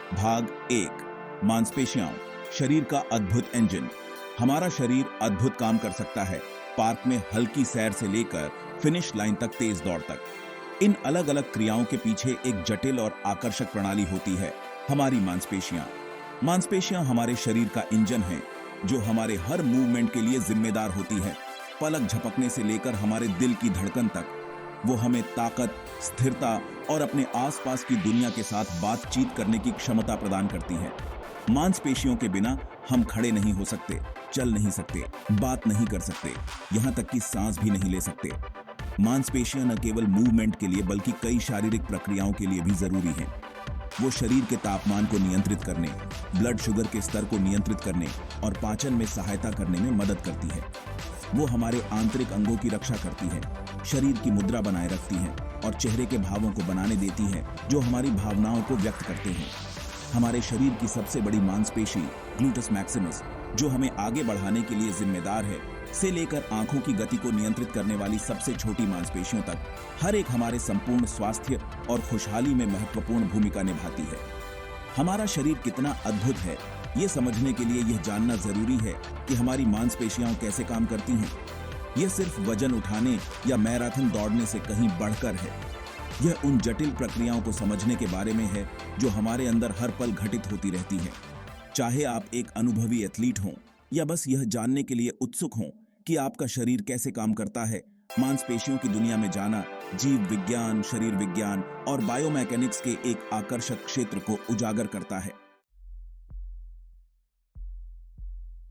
भाग 1। मांसपेशियां, शरीर का अद्भुत इंजन। हमारा शरीर अद्भुत काम कर सकता है, पार्क में हल्की सैर से लेकर फिनिश लाइन तक तेज दौड़ तक। इन अलग अलग क्रियाओं के पीछे एक जटिल और आकर्षक प्रणाली होती है, हमारी मांसपेशियां। मांसपेशियां हमारे शरीर का इंजन है, जो हमारे हर मूवमेंट के लिए जिम्मेदार होती है। पलक झपकने से लेकर हमारे दिल की धड़कन तक वो हमें ताकत, स्थिरता और अपने आसपास की दुनिया के साथ बातचीत करने की क्षमता प्रदान करती है। मांसपेशियों के बिना हम खड़े नहीं हो सकते, चल नहीं सकते, बात नहीं कर सकते, यहाँ तक कि सांस भी नहीं ले सकते। मांसपेशियां न केवल मूवमेंट के लिए बल्कि कई शारीरिक प्रक्रियाओं के लिए भी जरूरी हैं। वो शरीर के तापमान को नियंत्रित करने, ब्लड शुगर के स्तर को नियंत्रित करने और पाचन में सहायता करने में मदद करती है। वो हमारे आंतरिक अंगों की रक्षा करती है, शरीर की मुद्रा बनाए रखती है और चेहरे के भावों को बनाने देती है, जो हमारी भावनाओं को व्यक्त करते हैं। हमारे शरीर की सबसे बड़ी मांसपेशी ग्लूटस मैक्सिमस, जो हमें आगे बढ़ाने के लिए जिम्मेदार है, से लेकर आंखों की गति को नियंत्रित करने वाली सबसे छोटी मांसपेशियों तक, हर एक हमारे संपूर्ण स्वास्थ्य और खुशहाली में महत्वपूर्ण भूमिका निभाती है। हमारा शरीर कितना अद्भुत है, ये समझने के लिए यह जानना जरूरी है कि हमारी मांसपेशियां कैसे काम करती हैं। यह सिर्फ वजन उठाने या मैराथन दौड़ने से कहीं बढ़कर है। यह उन जटिल प्रक्रियाओं को समझने के बारे में है जो हमारे अंदर हर पल घटित होती रहती हैं। चाहे आप एक अनुभवी एथलीट हों या बस यह जानने के लिए उत्सुक हों कि आपका शरीर कैसे काम करता है, मांसपेशियों की दुनिया में जाना जीव विज्ञान, शरीर विज्ञान और बायोमैकेनिक्स के एक आकर्षक क्षेत्र को उजागर करता है।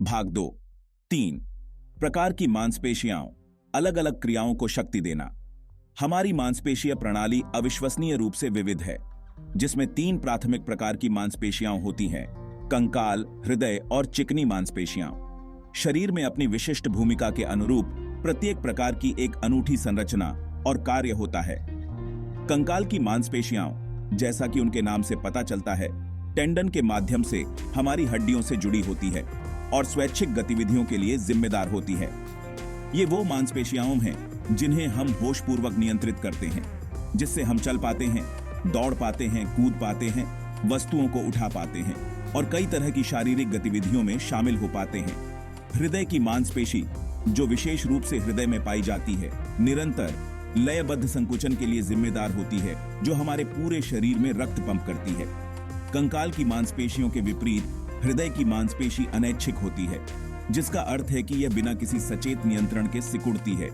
भाग 2। 3 प्रकार की मांसपेशियां, अलग अलग क्रियाओं को शक्ति देना। हमारी मांसपेशीय प्रणाली अविश्वसनीय रूप से विविध है, जिसमें 3 प्राथमिक प्रकार की मांसपेशियां होती हैं: कंकाल, हृदय और चिकनी मांसपेशियां। शरीर में अपनी विशिष्ट भूमिका के अनुरूप प्रत्येक प्रकार की एक अनूठी संरचना और कार्य होता है। कंकाल की मांसपेशियां, जैसा कि उनके नाम से पता चलता है, टेंडन के माध्यम से हमारी हड्डियों से जुड़ी होती है और स्वैच्छिक गतिविधियों के लिए जिम्मेदार होती है। ये वो मांसपेशियां हैं जिन्हें हम होशपूर्वक नियंत्रित करते हैं, जिससे हम चल पाते हैं, दौड़ पाते हैं, कूद पाते हैं, वस्तुओं को उठा पाते हैं और कई तरह की शारीरिक गतिविधियों में शामिल हो पाते हैं। हृदय की मांसपेशी, जो विशेष रूप से हृदय में पाई जाती है, निरंतर लयबद्ध संकुचन के लिए जिम्मेदार होती है, जो हमारे पूरे शरीर में रक्त पंप करती है। कंकाल की मांसपेशियों के विपरीत हृदय की मांसपेशी अनैच्छिक होती है, जिसका अर्थ है कि यह बिना किसी सचेत नियंत्रण के सिकुड़ती है।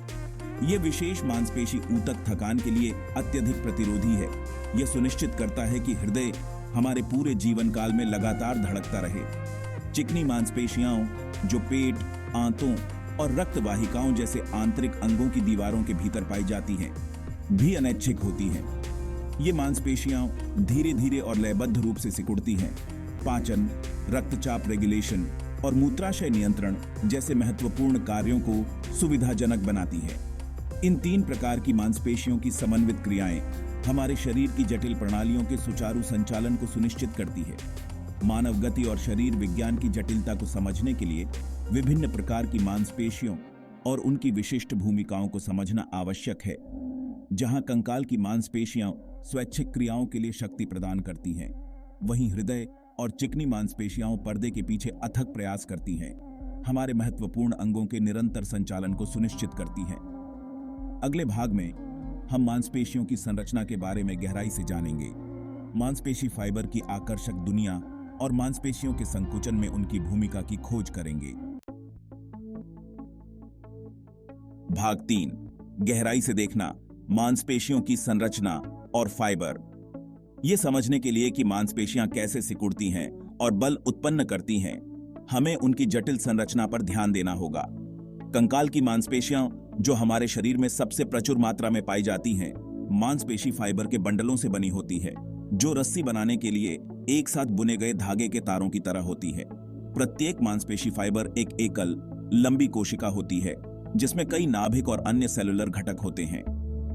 यह विशेष मांसपेशी ऊतक थकान के लिए अत्यधिक प्रतिरोधी है। यह सुनिश्चित करता है कि हृदय हमारे पूरे जीवन काल में लगातार धड़कता रहे। चिकनी मांसपेशियां, जो पेट, आंतों और रक्त वाहिकाओं जैसे आंतरिक अंगों की दीवारों के भीतर पाई जाती हैं, भी अनैच्छिक होती हैं। ये मांसपेशियां धीरे धीरे और लयबद्ध रूप से सिकुड़ती हैं। पाचन, रक्तचाप रेगुलेशन और मूत्राशय नियंत्रण जैसे महत्वपूर्ण कार्यों को सुविधाजनक बनाती है। इन 3 प्रकार की मांसपेशियों की समन्वित क्रियाएं हमारे शरीर की जटिल प्रणालियों के सुचारू संचालन को सुनिश्चित करती है। मानव गति और शरीर विज्ञान की जटिलता को समझने के लिए विभिन्न प्रकार की मांसपेशियों और उनकी विशिष्ट भूमिकाओं को समझना आवश्यक है। जहां कंकाल की मांसपेशियां स्वैच्छिक क्रियाओं के लिए शक्ति प्रदान करती हैं, वहीं हृदय और चिकनी मांसपेशियां पर्दे के पीछे अथक प्रयास करती हैं, हमारे महत्वपूर्ण अंगों के निरंतर संचालन को सुनिश्चित करती हैं। अगले भाग में हम मांसपेशियों की संरचना के बारे में गहराई से जानेंगे, मांसपेशी फाइबर की आकर्षक दुनिया और मांसपेशियों के संकुचन में उनकी भूमिका की खोज करेंगे। भाग 3। गहराई से देखना, मांसपेशियों की संरचना और फाइबर। ये समझने के लिए कि मांसपेशियां कैसे सिकुड़ती हैं और बल उत्पन्न करती हैं, हमें उनकी जटिल संरचना पर ध्यान देना होगा। कंकाल की मांसपेशियां, जो हमारे शरीर में सबसे प्रचुर मात्रा में पाई जाती हैं, मांसपेशी फाइबर के बंडलों से बनी होती है, जो रस्सी बनाने के लिए एक साथ बुने गए धागे के तारों की तरह होती है। प्रत्येक मांसपेशी फाइबर एक एकल, लंबी कोशिका होती है, जिसमें कई नाभिक और अन्य सेलुलर घटक होते हैं।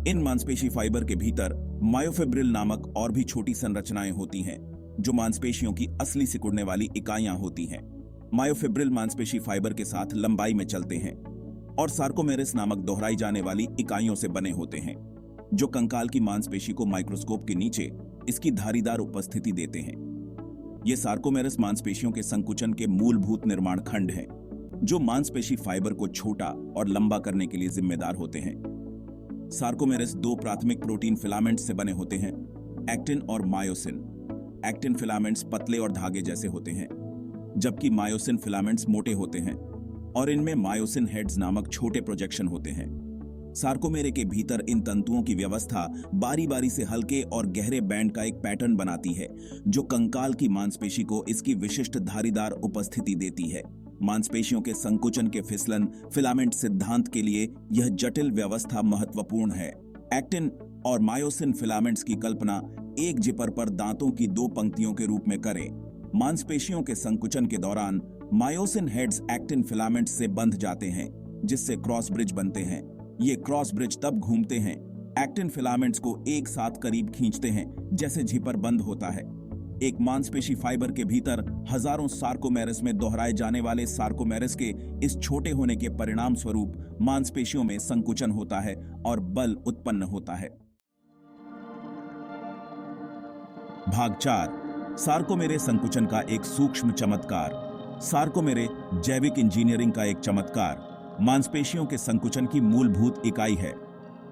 इन मांसपेशी फाइबर के भीतर मायोफिब्रिल नामक और भी छोटी संरचनाएं होती हैं, जो मांसपेशियों की असली सिकुड़ने वाली इकाइयां होती हैं। मायोफिब्रिल मांसपेशी फाइबर के साथ लंबाई में चलते हैं और सार्कोमेरिस नामक दोहराई जाने वाली इकाइयों से बने होते हैं, जो कंकाल की मांसपेशी को माइक्रोस्कोप के नीचे इसकी धारीदार उपस्थिति देते हैं। ये सार्कोमेरस मांसपेशियों के संकुचन के मूलभूत निर्माण खंड हैं, जो मांसपेशी फाइबर को छोटा और लंबा करने के लिए जिम्मेदार होते हैं। सार्कोमेरस दो प्राथमिक प्रोटीन फिलामेंट्स से बने होते हैं, एक्टिन और मायोसिन। एक्टिन फिलामेंट्स पतले और धागे जैसे होते हैं, जबकि मायोसिन फिलामेंट्स मोटे होते हैं और इनमें मायोसिन हेड्स नामक छोटे प्रोजेक्शन होते हैं। सार्कोमेरे के भीतर इन तंतुओं की व्यवस्था बारी बारी से हल्के और गहरे बैंड का एक पैटर्न बनाती है, जो कंकाल की मांसपेशी को इसकी विशिष्ट धारीदार उपस्थिति देती है। मांसपेशियों के संकुचन के फिसलन फिलामेंट सिद्धांत के लिए यह जटिल व्यवस्था महत्वपूर्ण है। एक्टिन और मायोसिन फिलामेंट्स की कल्पना एक जिपर पर दांतों की दो पंक्तियों के रूप में करें। मांसपेशियों के संकुचन के दौरान मायोसिन हेड्स एक्टिन फिलामेंट्स से बंध जाते हैं, जिससे क्रॉस ब्रिज बनते हैं। ये क्रॉस ब्रिज तब घूमते हैं, एक्टिन फिलामेंट्स को एक साथ करीब खींचते हैं, जैसे जिपर बंद होता है। एक मांसपेशी फाइबर के भीतर हजारों सार्कोमेरस में दोहराए जाने वाले सार्कोमेरस के इस छोटे होने के परिणाम स्वरूप मांसपेशियों में संकुचन होता है और बल उत्पन्न होता है। भाग 4, सार्कोमेरे संकुचन का एक सूक्ष्म चमत्कार। सार्कोमेरे जैविक इंजीनियरिंग का एक चमत्कार मांसपेशियों के संकुचन की मूलभूत इकाई है।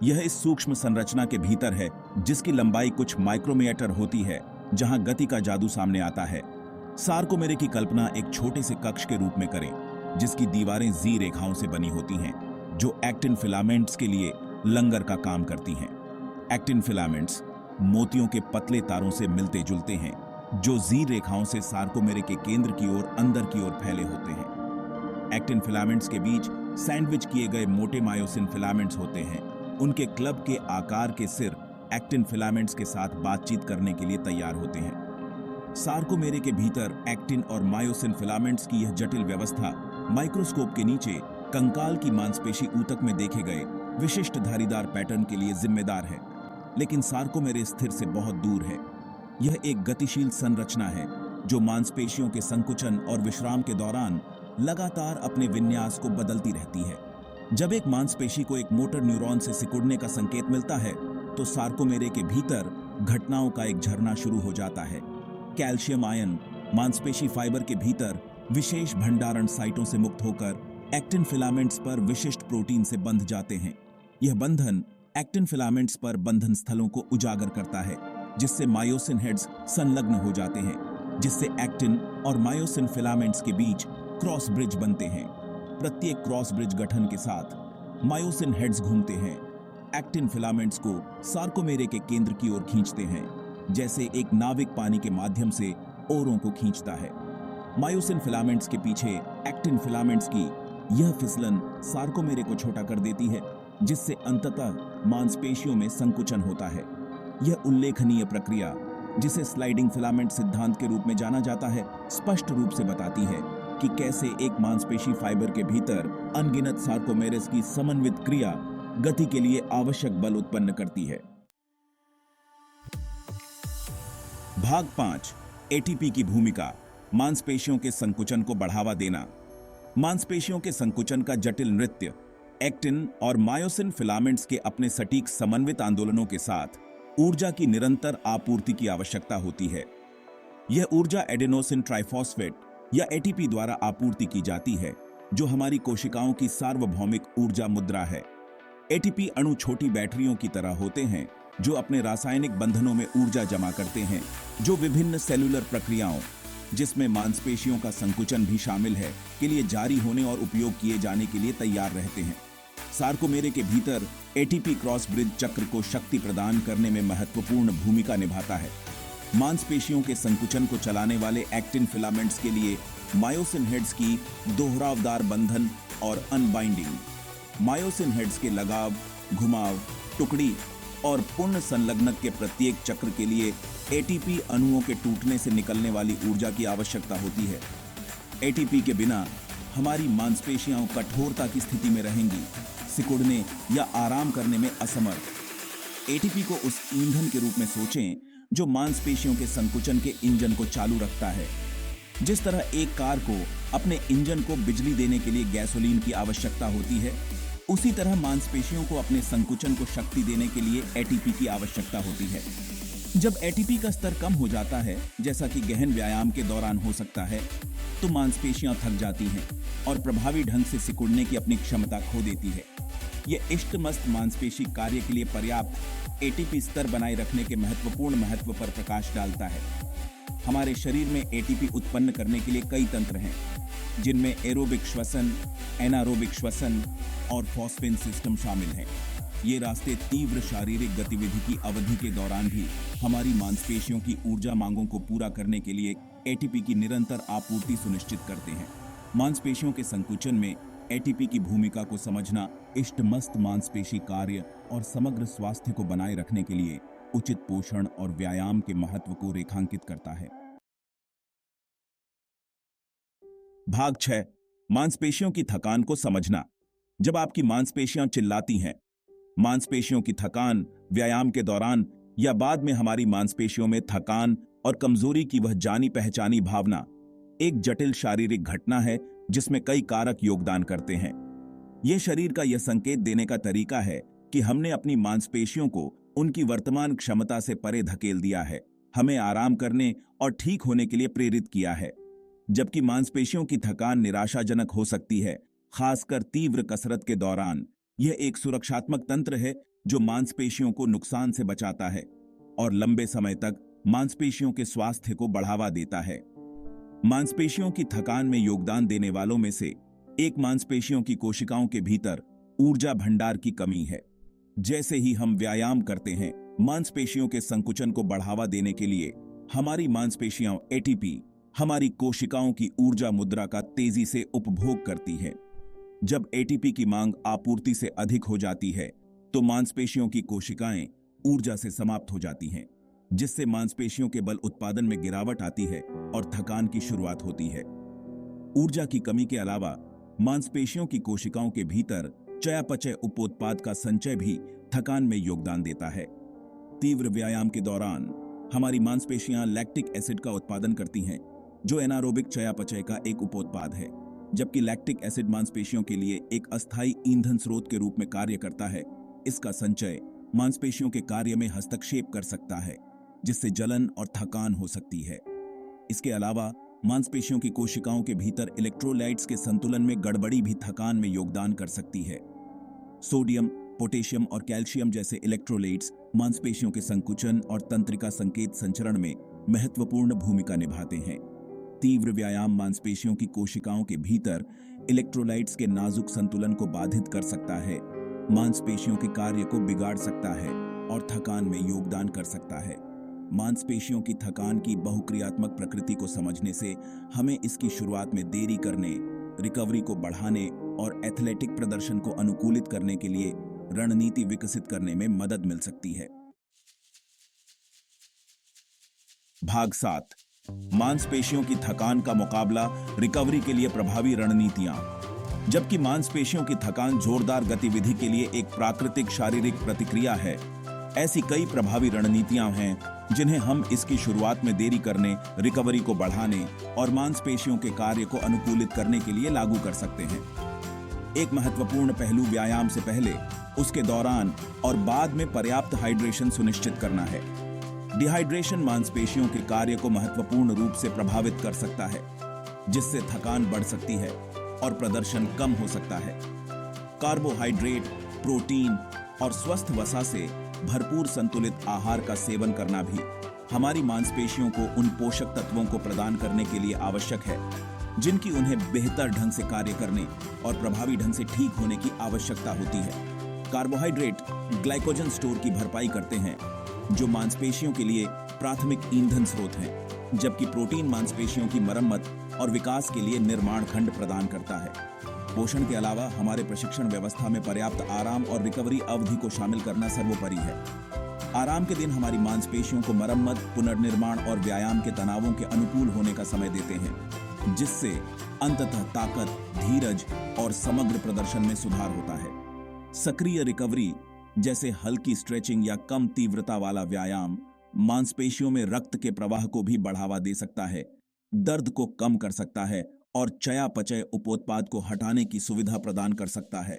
यह इस सूक्ष्म संरचना के भीतर है, जिसकी लंबाई कुछ माइक्रोमीटर होती है, जहां गति का जादू सामने आता है। सार्कोमेरे की कल्पना एक छोटे से कक्ष के रूप में करें, जिसकी दीवारें जी रेखाओं से बनी होती हैं, जो एक्टिन फिलामेंट्स के लिए लंगर का काम करती हैं। एक्टिन फिलामेंट्स मोतियों के पतले तारों से मिलते जुलते हैं, जो जी रेखाओं से सार्कोमेरे के केंद्र की ओर अंदर की ओर फैले होते हैं। एक्टिन फिलामेंट्स के बीच सैंडविच किए गए मोटे मायोसिन फिलामेंट्स होते हैं। उनके क्लब के आकार के सिर एक्टिन फिलामेंट्स के साथ बातचीत करने के लिए तैयार होते हैं। सार्कोमेरे के भीतर एक्टिन और मायोसिन फिलामेंट्स की यह जटिल व्यवस्था माइक्रोस्कोप के नीचे कंकाल की मांसपेशी ऊतक में देखे गए विशिष्ट धारीदार पैटर्न के लिए जिम्मेदार है, लेकिन सार्कोमेरे स्थिर से बहुत दूर है। यह एक गतिशील संरचना है, जो मांसपेशियों के संकुचन और विश्राम के दौरान लगातार अपने विन्यास को बदलती रहती है। जब एक मांसपेशी को एक मोटर न्यूरॉन से सिकुड़ने का संकेत मिलता है, तो सार्कोमेरे के भीतर घटनाओं का एक झरना शुरू हो जाता है। कैल्शियम आयन मांसपेशी फाइबर के भीतर विशेष भंडारण साइटों से मुक्त होकर एक्टिन फिलामेंट्स पर विशिष्ट प्रोटीन से बंध जाते हैं। यह बंधन एक्टिन फिलामेंट्स पर बंधन स्थलों को उजागर करता है, जिससे मायोसिन हेड्स संलग्न हो जाते हैं, जिससे एक्टिन और मायोसिन फिलामेंट्स के बीच क्रॉस ब्रिज बनते हैं। प्रत्येक क्रॉस ब्रिज गठन के साथ मायोसिन हेड्स घूमते हैं, एक्टिन फिलामेंट्स को सार्कोमेरे के केंद्र की ओर खींचते हैं, जैसे एक नाविक पानी के माध्यम से ओरों को खींचता है। मायोसिन फिलामेंट्स के पीछे एक्टिन फिलामेंट्स की यह फिसलन सार्कोमेरे को छोटा कर देती है, जिससे अंततः मांसपेशियों में संकुचन होता है। यह उल्लेखनीय प्रक्रिया, जिसे स्लाइडिंग फिलामेंट सिद्धांत के रूप में जाना जाता है, स्पष्ट रूप से बताती है कि कैसे एक मांसपेशी फाइबर के भीतर अनगिनत सार्कोमेरेस की समन्वित क्रिया गति के लिए आवश्यक बल उत्पन्न करती है। भाग 5, एटीपी की भूमिका, मांसपेशियों के संकुचन को बढ़ावा देना। मांसपेशियों के संकुचन का जटिल नृत्य एक्टिन और मायोसिन फिलामेंट्स के अपने सटीक समन्वित आंदोलनों के साथ ऊर्जा की निरंतर आपूर्ति की आवश्यकता होती है। यह ऊर्जा एडेनोसिन ट्राइफॉस्फेट या एटीपी द्वारा आपूर्ति की जाती है, जो हमारी कोशिकाओं की सार्वभौमिक ऊर्जा मुद्रा है। एटीपी अणु छोटी बैटरियों की तरह होते हैं, जो अपने रासायनिक बंधनों में ऊर्जा जमा करते हैं, जो विभिन्न सेलुलर प्रक्रियाओं, जिसमें मांसपेशियों का संकुचन भी शामिल है, के लिए जारी होने और उपयोग किए जाने के लिए तैयार रहते हैं। सार्कोमेरे के भीतर एटीपी क्रॉस ब्रिज चक्र को शक्ति प्रदान करने में महत्वपूर्ण भूमिका निभाता है। मांसपेशियों के संकुचन को चलाने वाले एक्टिन फिलामेंट्स के लिए मायोसिन हेड्स की दोहरावदार बंधन और अनबाइंडिंग, मायोसिन हेड्स के लगाव, घुमाव, टुकड़ी और पूर्ण संलग्नक के प्रत्येक चक्र के लिए एटीपी अणुओं के टूटने से निकलने वाली ऊर्जा की आवश्यकता होती है। एटीपी के बिना हमारी मांसपेशियां कठोरता की स्थिति में रहेंगी, सिकुड़ने या आराम करने में असमर्थ। एटीपी को उस ईंधन के रूप में सोचें जो मांसपेशियों के संकुचन के इंजन को चालू रखता है। जिस तरह एक कार को अपने इंजन को बिजली देने के लिए गैसोलीन की आवश्यकता होती है, उसी तरह मांसपेशियों को अपने संकुचन को शक्ति देने के लिए एटीपी की आवश्यकता होती है। जब एटीपी का स्तर कम हो जाता है, जैसा कि गहन व्यायाम के दौरान हो सकता है, तो मांसपेशियां थक जाती हैं और प्रभावी ढंग से सिकुड़ने की अपनी क्षमता खो देती है। यह इष्टमस्त मांसपेशी कार्य के लिए पर्याप्त एटीपी स्तर बनाए रखने के महत्वपूर्ण महत्व पर प्रकाश डालता है। हमारे शरीर में एटीपी उत्पन्न करने के लिए कई तंत्र हैं, जिनमें एरोबिक श्वसन, एनारोबिक श्वसन और फॉस्फेन सिस्टम शामिल हैं। ये रास्ते तीव्र शारीरिक गतिविधि की अवधि के दौरान भी हमारी मांसपेशियों की ऊर्जा मांगों को पूरा करने के लिए एटीपी की निरंतर आपूर्ति सुनिश्चित करते हैं। मांसपेशियों के संकुचन में एटीपी की भूमिका को समझना इष्टमस्त मांसपेशी कार्य और समग्र स्वास्थ्य को बनाए रखने के लिए उचित पोषण और व्यायाम के महत्व को रेखांकित करता है। भाग 6, मांसपेशियों की थकान को समझना। जब आपकी मांसपेशियां चिल्लाती हैं, मांसपेशियों की थकान व्यायाम के दौरान या बाद में हमारी मांसपेशियों में थकान और कमजोरी की वह जानी पहचानी भावना एक जटिल शारीरिक घटना है जिसमें कई कारक योगदान करते हैं। यह शरीर का यह संकेत देने का तरीका है कि हमने अपनी मांसपेशियों को उनकी वर्तमान क्षमता से परे धकेल दिया है, हमें आराम करने और ठीक होने के लिए प्रेरित किया है। जबकि मांसपेशियों की थकान निराशाजनक हो सकती है, खासकर तीव्र कसरत के दौरान, यह एक सुरक्षात्मक तंत्र है जो मांसपेशियों को नुकसान से बचाता है और लंबे समय तक मांसपेशियों के स्वास्थ्य को बढ़ावा देता है। मांसपेशियों की थकान में योगदान देने वालों में से एक मांसपेशियों की कोशिकाओं के भीतर ऊर्जा भंडार की कमी है। जैसे ही हम व्यायाम करते हैं, मांसपेशियों के संकुचन को बढ़ावा देने के लिए हमारी मांसपेशियां एटीपी, हमारी कोशिकाओं की ऊर्जा मुद्रा का तेजी से उपभोग करती है। जब एटीपी की मांग आपूर्ति से अधिक हो जाती है, तो मांसपेशियों की कोशिकाएं ऊर्जा से समाप्त हो जाती हैं, जिससे मांसपेशियों के बल उत्पादन में गिरावट आती है और थकान की शुरुआत होती है। ऊर्जा की कमी के अलावा मांसपेशियों की कोशिकाओं के भीतर चयापचय उपोत्पाद का संचय भी थकान में योगदान देता है। तीव्र व्यायाम के दौरान हमारी मांसपेशियां लैक्टिक एसिड का उत्पादन करती हैं, जो एनारोबिक चयापचय का एक उपोत्पाद है। जबकि लैक्टिक एसिड मांसपेशियों के लिए एक अस्थायी ईंधन स्रोत के रूप में कार्य करता है, इसका संचय मांसपेशियों के कार्य में हस्तक्षेप कर सकता है, जिससे जलन और थकान हो सकती है। इसके अलावा मांसपेशियों की कोशिकाओं के भीतर इलेक्ट्रोलाइट्स के संतुलन में गड़बड़ी भी थकान में योगदान कर सकती है। सोडियम, पोटेशियम और कैल्शियम जैसे इलेक्ट्रोलाइट्स मांसपेशियों के संकुचन और तंत्रिका संकेत संचरण में महत्वपूर्ण भूमिका निभाते हैं। तीव्र व्यायाम मांसपेशियों की कोशिकाओं के भीतर इलेक्ट्रोलाइट्स के नाजुक संतुलन को बाधित कर सकता है, मांसपेशियों के कार्य को बिगाड़ सकता है और थकान में योगदान कर सकता है। मांसपेशियों की थकान की बहुक्रियात्मक प्रकृति को समझने से हमें इसकी शुरुआत में देरी करने, रिकवरी को बढ़ाने और एथलेटिक प्रदर्शन को अनुकूलित करने के लिए रणनीति विकसित करने में मदद मिल सकती है। भाग 7, मांसपेशियों की थकान का मुकाबला, रिकवरी के लिए प्रभावी रणनीतियां। जबकि मांसपेशियों की थकान जोरदार गतिविधि के लिए एक प्राकृतिक शारीरिक प्रतिक्रिया है, ऐसी कई प्रभावी रणनीतियां हैं जिन्हें हम इसकी शुरुआत में देरी करने, रिकवरी को बढ़ाने और मांसपेशियों के कार्य को अनुकूलित करने के लिए लागू कर सकते हैं। एक महत्वपूर्ण पहलू व्यायाम से पहले, उसके दौरान और बाद में पर्याप्त हाइड्रेशन सुनिश्चित करना है। डिहाइड्रेशन मांसपेशियों के कार्य को महत्वपूर्ण रूप से प्रभावित कर सकता है, जिससे थकान बढ़ सकती है और प्रदर्शन कम हो सकता है। कार्बोहाइड्रेट, प्रोटीन और स्वस्थ वसा से भरपूर संतुलित आहार का सेवन करना भी हमारी मांसपेशियों को उन पोषक तत्वों को प्रदान करने के लिए आवश्यक है जिनकी उन्हें बेहतर ढंग से कार्य करने और प्रभावी ढंग से ठीक होने की आवश्यकता होती है। कार्बोहाइड्रेट ग्लाइकोजन स्टोर की भरपाई करते हैं, जो मांसपेशियों के लिए प्राथमिक ईंधन स्रोत हैं, जबकि प्रोटीन मांसपेशियों की मरम्मत और विकास के लिए निर्माण खंड प्रदान करता है। पोषण के अलावा हमारे प्रशिक्षण व्यवस्था में पर्याप्त आराम और रिकवरी अवधि को शामिल करना सर्वोपरि है। आराम के दिन हमारी मांसपेशियों को मरम्मत, पुनर्निर्माण और व्यायाम के तनावों के अनुकूल होने का समय देते हैं, जिससे अंततः ताकत, धीरज और समग्र प्रदर्शन में सुधार होता है। सक्रिय रिकवरी जैसे हल्की स्ट्रेचिंग या कम तीव्रता वाला व्यायाम मांसपेशियों में रक्त के प्रवाह को भी बढ़ावा दे सकता है, दर्द को कम कर सकता है और चयापचय उपोत्पाद को हटाने की सुविधा प्रदान कर सकता है।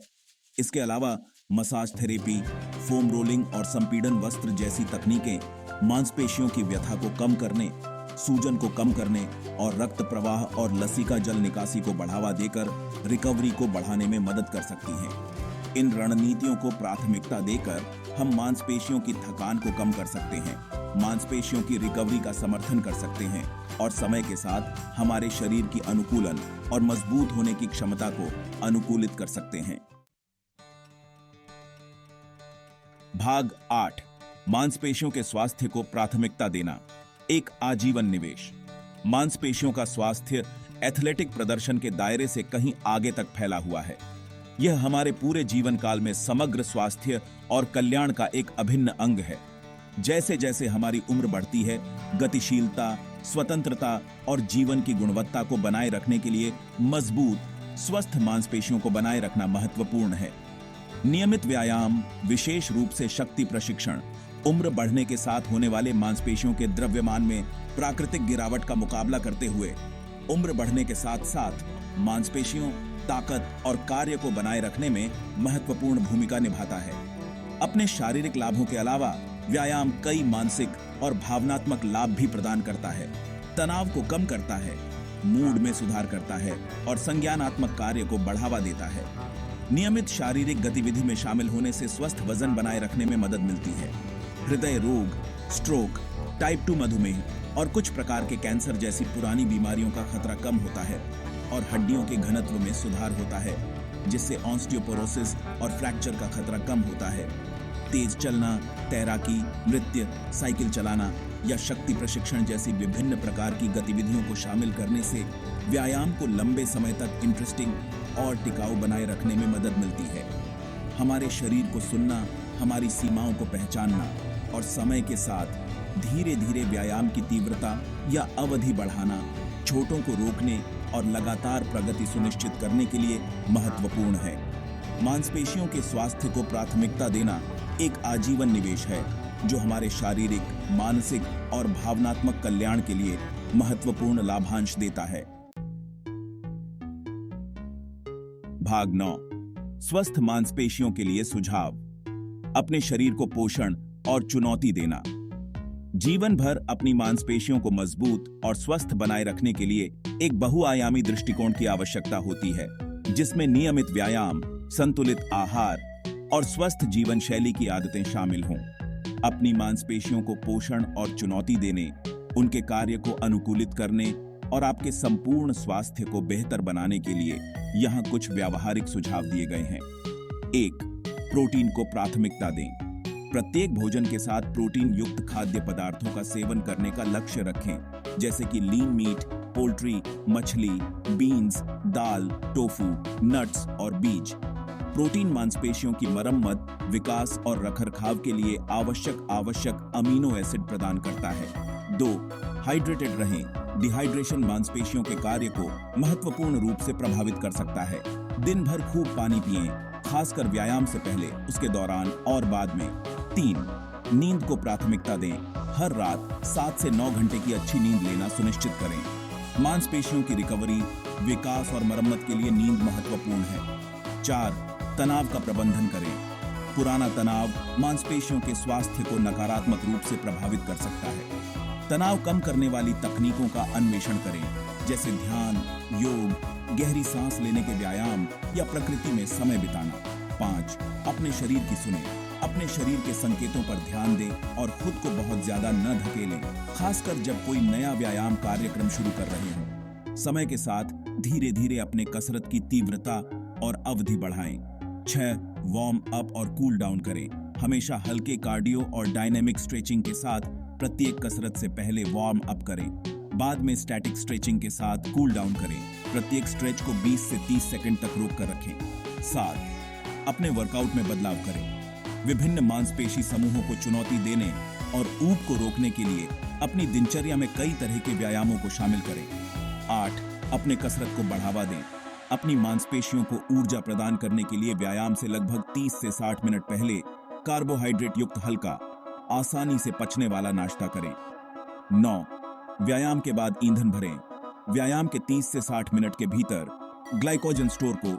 इसके अलावा मसाज थेरेपी, फोम रोलिंग और संपीड़न वस्त्र जैसी तकनीकें मांसपेशियों की व्यथा को कम करने, सूजन को कम करने और रक्त प्रवाह और लसिका जल निकासी को बढ़ावा देकर रिकवरी को बढ़ाने में मदद कर सकती हैं। इन रणनीतियों को प्राथमिकता देकर हम मांसपेशियों की थकान को कम कर सकते हैं, मांसपेशियों की रिकवरी का समर्थन कर सकते हैं और समय के साथ हमारे शरीर की अनुकूलन और मजबूत होने की क्षमता को अनुकूलित कर सकते हैं। भाग 8, मांसपेशियों के स्वास्थ्य को प्राथमिकता देना, एक आजीवन निवेश। मांसपेशियों का स्वास्थ्य एथलेटिक प्रदर्शन के दायरे से कहीं आगे तक फैला हुआ है। यह हमारे पूरे जीवन काल में समग्र स्वास्थ्य और कल्याण का एक अभिन्न अंग है। जैसे जैसे हमारी उम्र बढ़ती है, गतिशीलता, स्वतंत्रता और जीवन की गुणवत्ता को बनाए रखने के लिए मजबूत, स्वस्थ मांसपेशियों को बनाए रखना महत्वपूर्ण है। नियमित व्यायाम, विशेष रूप से शक्ति प्रशिक्षण, उम्र बढ़ने के साथ होने वाले मांसपेशियों के द्रव्यमान में प्राकृतिक गिरावट का मुकाबला करते हुए उम्र बढ़ने के साथ साथ मांसपेशियों, ताकत और कार्य को बनाए रखने में महत्वपूर्ण भूमिका निभाता है। अपने शारीरिक लाभों के अलावा व्यायाम कई मानसिक और भावनात्मक लाभ भी प्रदान करता है। तनाव को कम करता है, मूड में सुधार करता है और संज्ञानात्मक कार्य को बढ़ावा देता है। नियमित शारीरिक गतिविधि में शामिल होने से स्वस्थ वजन बनाए रखने में मदद मिलती है। हृदय रोग, स्ट्रोक, टाइप 2 मधुमेह और कुछ प्रकार के कैंसर जैसी पुरानी बीमारियों का खतरा कम होता है और हड्डियों के घनत्व में सुधार होता है, जिससे ऑस्टियोपोरोसिस और फ्रैक्चर का खतरा कम होता है। तेज चलना, तैराकी, नृत्य, साइकिल चलाना या शक्ति प्रशिक्षण जैसी विभिन्न प्रकार की गतिविधियों को शामिल करने से व्यायाम को लंबे समय तक इंटरेस्टिंग और टिकाऊ बनाए रखने में मदद मिलती है। हमारे शरीर को सुनना, हमारी सीमाओं को पहचानना और समय के साथ धीरे धीरे व्यायाम की तीव्रता या अवधि बढ़ाना चोटों को रोकने और लगातार प्रगति सुनिश्चित करने के लिए महत्वपूर्ण है। मांसपेशियों के स्वास्थ्य को प्राथमिकता देना एक आजीवन निवेश है जो हमारे शारीरिक, मानसिक और भावनात्मक कल्याण के लिए महत्वपूर्ण लाभांश देता है। भाग 9, स्वस्थ मांसपेशियों के लिए सुझाव, अपने शरीर को पोषण और चुनौती देना। जीवन भर अपनी मांसपेशियों को मजबूत और स्वस्थ बनाए रखने के लिए एक बहुआयामी दृष्टिकोण की आवश्यकता होती है, जिसमें नियमित व्यायाम, संतुलित आहार और स्वस्थ जीवन शैली की आदतें शामिल हों। अपनी मांसपेशियों को पोषण और चुनौती देने, उनके कार्य को अनुकूलित करने और आपके संपूर्ण स्वास्थ्य को बेहतर बनाने के लिए यहाँ कुछ व्यावहारिक सुझाव दिए गए हैं। 1, प्रोटीन को प्राथमिकता दें। प्रत्येक भोजन के साथ प्रोटीन युक्त खाद्य पदार्थों का सेवन करने का लक्ष्य रखें, जैसे कि लीन मीट, पोल्ट्री, मछली, बीन्स, दाल, टोफू, नट्स और बीज। प्रोटीन मांसपेशियों की मरम्मत, विकास और रखरखाव के लिए आवश्यक अमीनो एसिड प्रदान करता है। 2, हाइड्रेटेड रहें। डिहाइड्रेशन मांसपेशियों के कार्य को महत्वपूर्ण रूप से प्रभावित कर सकता है। दिन भर खूब पानी पिएं, खासकर व्यायाम से पहले, उसके दौरान और बाद में। 3, नींद को प्राथमिकता दें। हर रात 7 से 9 घंटे की अच्छी नींद लेना सुनिश्चित करें। मांसपेशियों की रिकवरी, विकास और मरम्मत के लिए नींद महत्वपूर्ण है। 4, तनाव का प्रबंधन करें। पुराना तनाव मांसपेशियों के स्वास्थ्य को नकारात्मक रूप से प्रभावित कर सकता है। तनाव कम करने वाली तकनीकों का अन्वेषण करें, जैसे ध्यान, योग, गहरी सांस लेने के व्यायाम या प्रकृति में समय बिताना। 5, अपने शरीर की सुनें। अपने शरीर के संकेतों पर ध्यान दें और खुद को बहुत ज्यादा न धकेलें, खासकर जब कोई नया व्यायाम कार्यक्रम शुरू कर रहे हों। समय के साथ धीरे धीरे अपने कसरत की तीव्रता और अवधि बढ़ाएं। 6, वार्म अप और कूल डाउन करें। हमेशा हल्के कार्डियो और डायनेमिक स्ट्रेचिंग के साथ प्रत्येक कसरत से पहले वार्म अप करें। बाद में स्टैटिक स्ट्रेचिंग के साथ कूल डाउन करें। प्रत्येक स्ट्रेच को 20 से 30 सेकंड तक रोक कर रखें। 7, अपने वर्कआउट में बदलाव करें। विभिन्न मांसपेशी समूहों को चुनौती देने और ऊब को रोकने के लिए अपनी दिनचर्या में कई तरह के व्यायामों को शामिल करें। 8, अपने कसरत को बढ़ावा दें। अपनी मांसपेशियों को ऊर्जा प्रदान करने के लिए व्यायाम से लगभग 30 से 60 मिनट पहले कार्बोहाइड्रेट युक्त हल्का, आसानी से पचने वाला नाश्ता करें। 9, व्यायाम के बाद ईंधन भरें। व्यायाम के 30 से 60 मिनट के भीतर ग्लाइकोजन स्टोर को